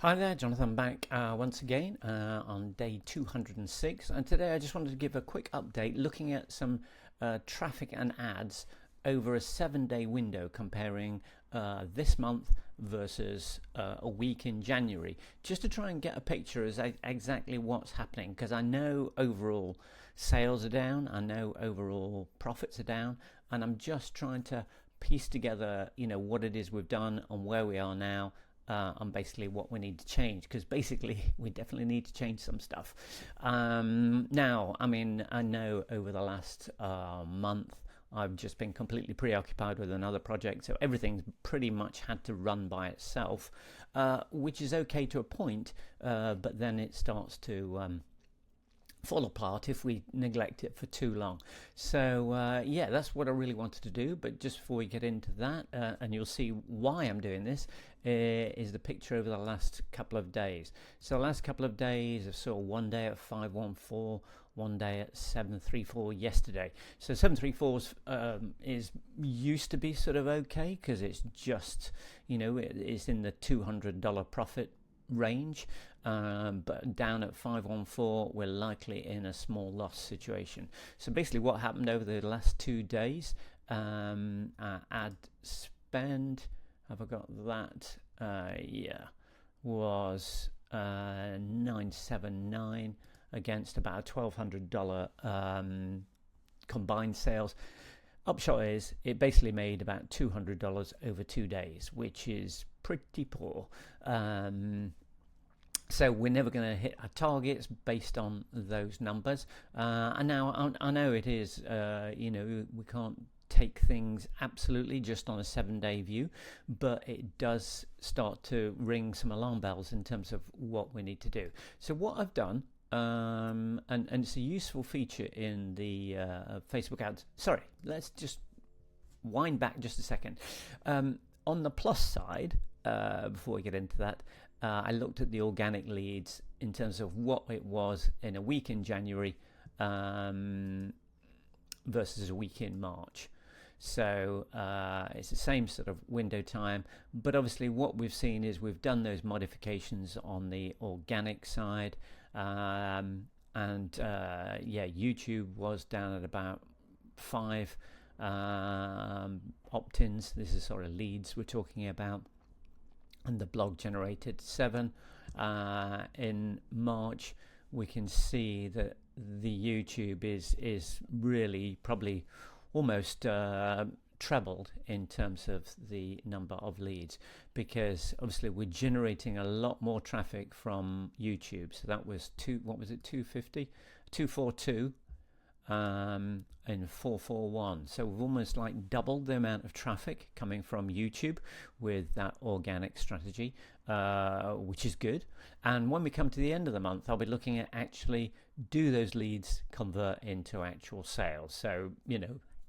Hi there, Jonathan back once again on day 206, and today I just wanted to give a quick update looking at some traffic and ads over a 7-day window, comparing this month versus a week in January, just to try and get a picture as exactly what's happening, because I know overall sales are down, I know overall profits are down, and I'm just trying to piece together what it is we've done and where we are now, and basically what we need to change, because basically we definitely need to change some stuff. Now, I mean, I know over the last month I've just been completely preoccupied with another project, so everything's pretty much had to run by itself, which is okay to a point, but then it starts to fall apart if we neglect it for too long. So yeah, that's what I really wanted to do. But just before we get into that, and you'll see why I'm doing this, is the picture over the last couple of days. So the last couple of days I saw one day at 514, one day at 734 yesterday. So 734 is used to be sort of okay, because it's just, it's in the $200 profit range, but down at 514 we're likely in a small loss situation. So basically what happened over the last 2 days, ad spend, have I got that? Yeah, was 979 against about a $1,200 combined sales. Upshot is it basically made about $200 over 2 days, which is pretty poor. So we're never going to hit our targets based on those numbers. And now I know it is, we can't take things absolutely just on a 7-day view, but it does start to ring some alarm bells in terms of what we need to do. So what I've done, and it's a useful feature in the Facebook ads. Sorry, let's just wind back just a second. On the plus side, before we get into that, I looked at the organic leads in terms of what it was in a week in January versus a week in March. So it's the same sort of window time, but obviously what we've seen is we've done those modifications on the organic side, and YouTube was down at about 5 opt-ins. This is sort of leads we're talking about. And the blog generated 7 in March. We can see that the YouTube is really probably almost trebled in terms of the number of leads, because obviously we're generating a lot more traffic from YouTube. So that was 250, 242 in 441. So we've almost like doubled the amount of traffic coming from YouTube with that organic strategy, which is good. And when we come to the end of the month, I'll be looking at actually, do those leads convert into actual sales? So,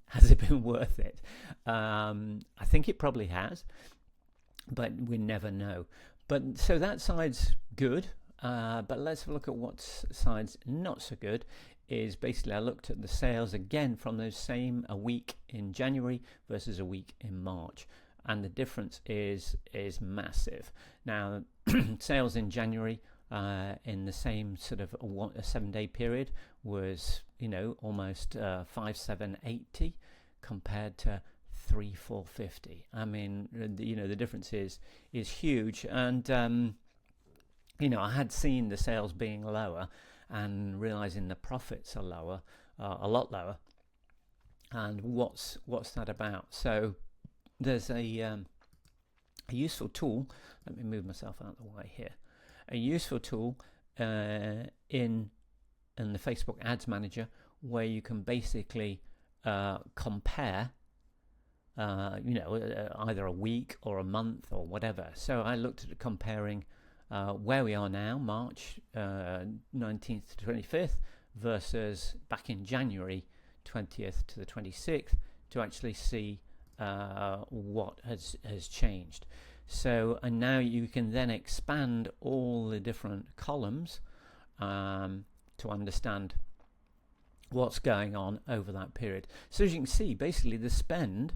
has it been worth it? I think it probably has, but we never know. But so that side's good, but let's have a look at what side's not so good. Is basically I looked at the sales again from those same a week in January versus a week in March, and the difference is massive. Now sales in January in the same sort of a 7-day period was almost 5,780 compared to 3,450. I mean, the difference is huge, and I had seen the sales being lower and realizing the profits are lower, a lot lower. And what's that about? So there's a useful tool. Let me move myself out of the way here. A useful tool in the Facebook Ads Manager, where you can basically compare either a week or a month or whatever. So I looked at comparing where we are now, March 19th to 25th, versus back in January 20th to the 26th, to actually see what has changed. So, and now you can then expand all the different columns to understand what's going on over that period. So as you can see, basically the spend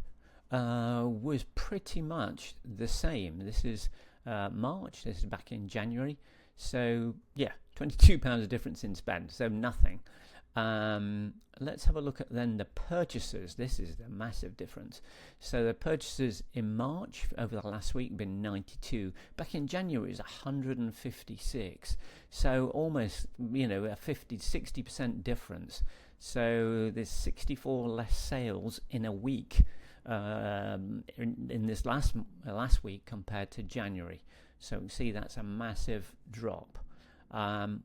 was pretty much the same. This is March. This is back in January. So yeah, £22 of difference in spend, so nothing. Let's have a look at then the purchases. This is the massive difference. So the purchases in March over the last week been 92. Back in January it was 156. So almost, a 50-60% difference. So there's 64 less sales in a week in this last week compared to January. So you can see that's a massive drop.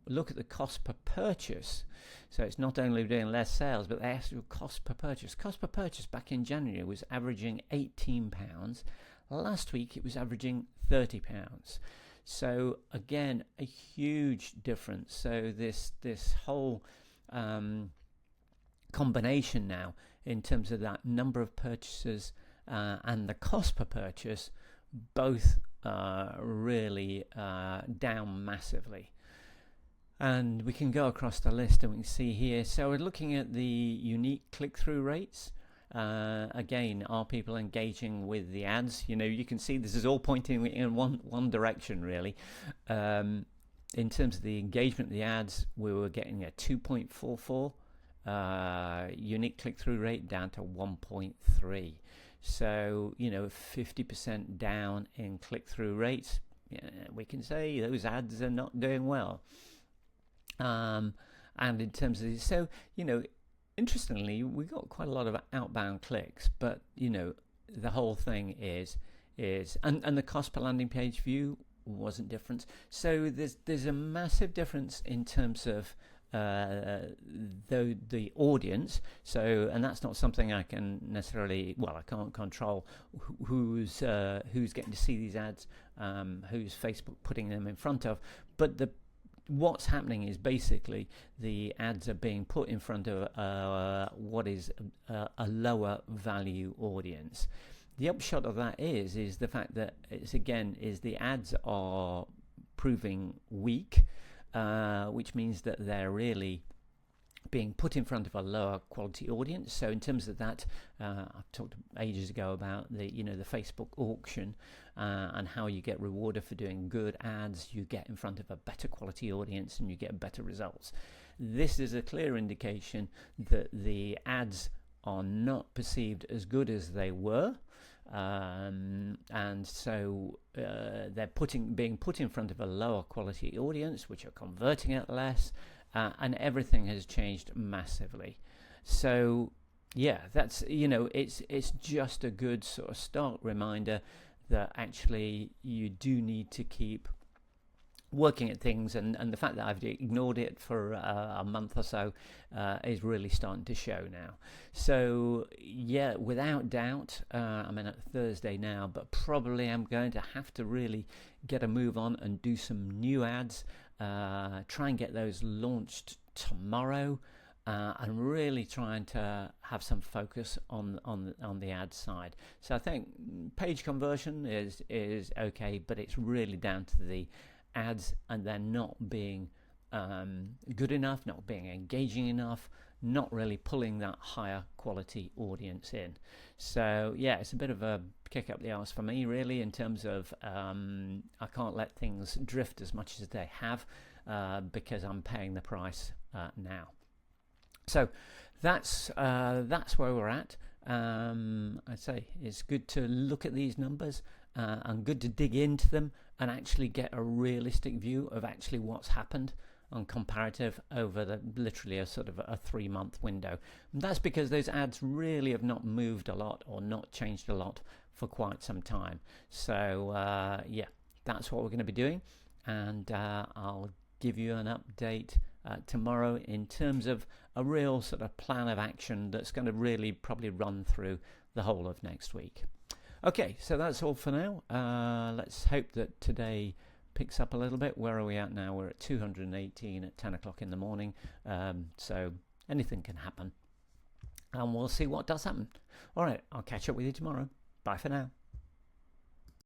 Look at the cost per purchase. So it's not only doing less sales, but the actual cost per purchase. Cost per purchase back in January was averaging £18. Last week it was averaging £30. So again, a huge difference. So this whole combination now in terms of that number of purchases and the cost per purchase, both really down massively. And we can go across the list and we can see here. So we're looking at the unique click-through rates. Again, are people engaging with the ads? You can see this is all pointing in one direction, really. In terms of the engagement of the ads, we were getting a 2.44 unique click-through rate down to 1.3. So 50% down in click-through rates. We can say those ads are not doing well. And in terms of this, so interestingly, we got quite a lot of outbound clicks, but the whole thing is and the cost per landing page view wasn't different. So there's a massive difference in terms of the audience. So, and that's not something I can necessarily, I can't control who's getting to see these ads, who's Facebook putting them in front of, but what's happening is basically the ads are being put in front of what is a lower value audience. The upshot of that is the fact that the ads are proving weak, which means that they're really being put in front of a lower quality audience. So in terms of that, I've talked ages ago about the Facebook auction and how you get rewarded for doing good ads. You get in front of a better quality audience and you get better results. This is a clear indication that the ads are not perceived as good as they were. And so they're being put in front of a lower quality audience, which are converting at less, and everything has changed massively. So yeah, that's it's just a good sort of stark reminder that actually you do need to keep working at things, and the fact that I've ignored it for a month or so is really starting to show now. So yeah, without doubt, I'm in at Thursday now, but probably I'm going to have to really get a move on and do some new ads, try and get those launched tomorrow, and really trying to have some focus on the ad side. So I think page conversion is okay, but it's really down to the ads, and they're not being good enough, not being engaging enough, not really pulling that higher quality audience in. So yeah, it's a bit of a kick up the arse for me, really, in terms of I can't let things drift as much as they have because I'm paying the price now. So that's where we're at. I'd say it's good to look at these numbers and good to dig into them and actually get a realistic view of actually what's happened on comparative over literally a sort of a 3-month window. And that's because those ads really have not moved a lot or not changed a lot for quite some time. So yeah, that's what we're going to be doing, and I'll give you an update tomorrow in terms of a real sort of plan of action that's going to really probably run through the whole of next week. Okay, so that's all for now. Let's hope that today picks up a little bit. Where are we at now? We're at 218 at 10 o'clock in the morning. So anything can happen. And we'll see what does happen. All right, I'll catch up with you tomorrow. Bye for now.